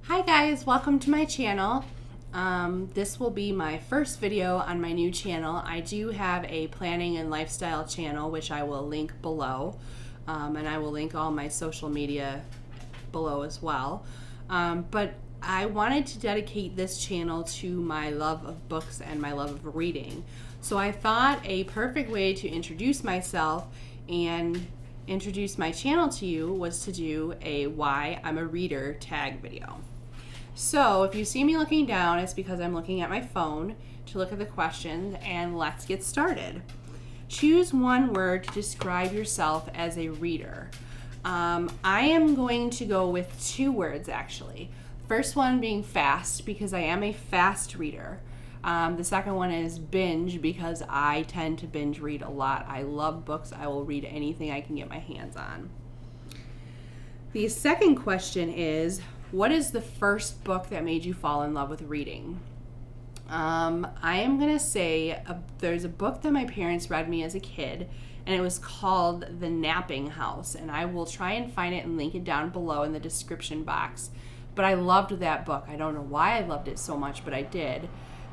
Hi guys, welcome to my channel. This will be my first video on my new channel. I do have a planning and lifestyle channel which I will link below, and I will link all my social media below as well. But I wanted to dedicate this channel to my love of books and my love of reading. So I thought a perfect way to introduce myself and introduce my channel to you was to do a why I'm a reader tag video. So if you see me looking down, it's because I'm looking at my phone to look at the questions, and let's get started. Choose one word to describe yourself as a reader. I am going to go with two words actually. First one being fast, because I am a fast reader. The second one is binge, because I tend to binge read a lot. I love books. I will read anything I can get my hands on. The second question is, what is the first book that made you fall in love with reading? I am going to say there's a book that my parents read me as a kid, and it was called The Napping House, and I will try and find it and link it down below in the description box. But I loved that book. I don't know why I loved it so much, but I did.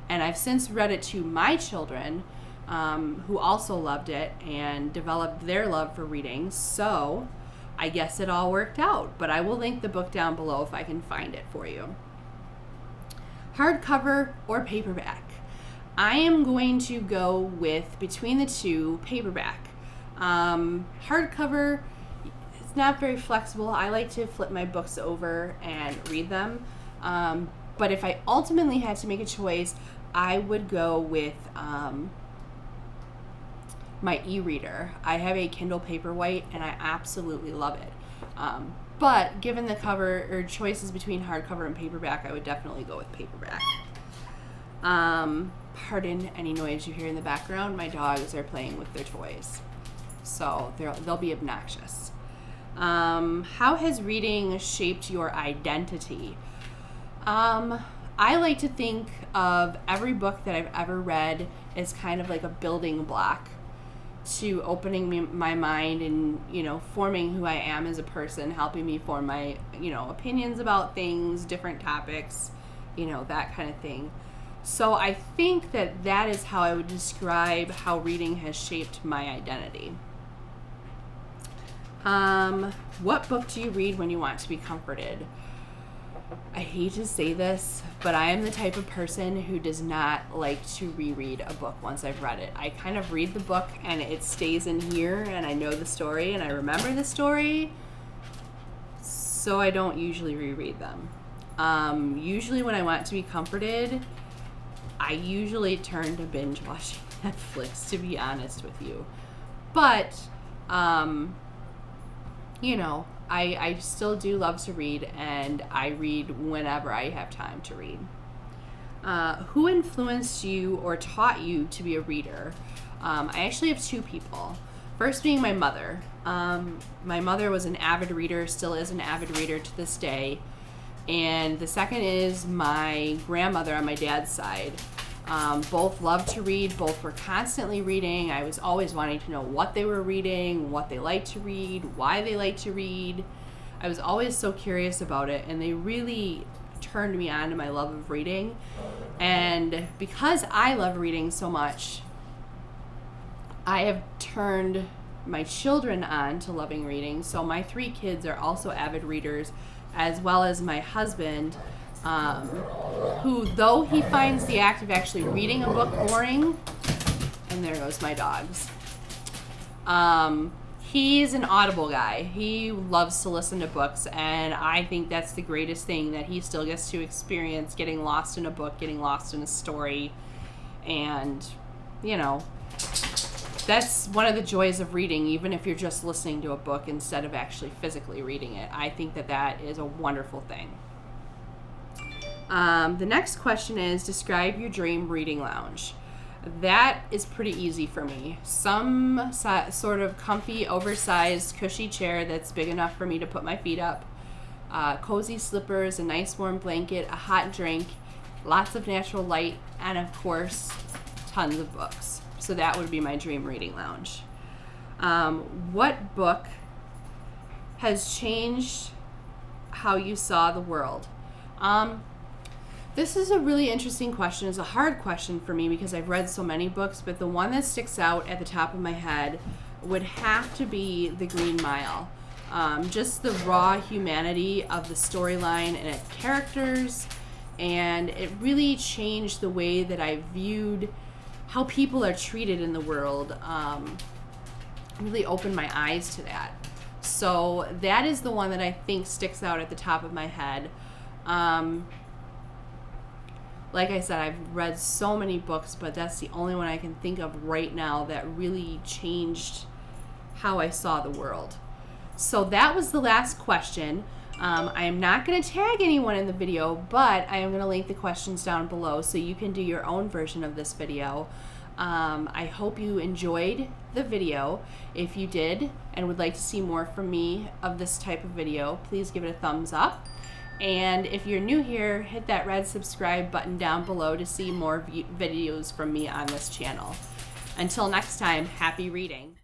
And I've since read it to my children, who also loved it and developed their love for reading. So I guess it all worked out, but I will link the book down below if I can find it for you. Hardcover or paperback? I am going to go with, between the two, paperback. Hardcover, it's not very flexible. I like to flip my books over and read them. But if I ultimately had to make a choice, I would go with my e-reader. I have a Kindle Paperwhite and I absolutely love it. But given the cover or choices between hardcover and paperback, I would definitely go with paperback. Pardon any noise you hear in the background. My dogs are playing with their toys, so they'll be obnoxious. How has reading shaped your identity? I like to think of every book that I've ever read as kind of like a building block to opening my mind and, forming who I am as a person, helping me form my, opinions about things, different topics, that kind of thing. So I think that is how I would describe how reading has shaped my identity. What book do you read when you want to be comforted? I hate to say this, but I am the type of person who does not like to reread a book once I've read it. I kind of read the book and it stays in here and I know the story and I remember the story, so I don't usually reread them. Usually when I want to be comforted, I usually turn to binge watching Netflix, to be honest with you. But, I still do love to read, and I read whenever I have time to read. Who influenced you or taught you to be a reader? I actually have two people. First being my mother. My mother was an avid reader, still is an avid reader to this day. And the second is my grandmother on my dad's side. Both loved to read, both were constantly reading. I was always wanting to know what they were reading, what they liked to read, why they liked to read. I was always so curious about it, and they really turned me on to my love of reading. And because I love reading so much, I have turned my children on to loving reading. So my 3 kids are also avid readers, as well as my husband, who, though he finds the act of actually reading a book boring, and there goes my dogs, he's an Audible guy. He loves to listen to books, and I think that's the greatest thing, that he still gets to experience getting lost in a book, getting lost in a story, and, that's one of the joys of reading, even if you're just listening to a book instead of actually physically reading it. I think that is a wonderful thing. The next question is, describe your dream reading lounge. That is pretty easy for me. Some sort of comfy, oversized, cushy chair that's big enough for me to put my feet up, cozy slippers, a nice warm blanket, a hot drink, lots of natural light, and of course, tons of books. So that would be my dream reading lounge. What book has changed how you saw the world? This is a really interesting question. It's a hard question for me because I've read so many books, but the one that sticks out at the top of my head would have to be The Green Mile. Just the raw humanity of the storyline and its characters, and it really changed the way that I viewed how people are treated in the world. Really opened my eyes to that. So that is the one that I think sticks out at the top of my head. Like I said, I've read so many books, but that's the only one I can think of right now that really changed how I saw the world. So that was the last question. I am not going to tag anyone in the video, but I am going to link the questions down below so you can do your own version of this video. I hope you enjoyed the video. If you did and would like to see more from me of this type of video, please give it a thumbs up. And if you're new here, hit that red subscribe button down below to see more videos from me on this channel. Until next time, happy reading.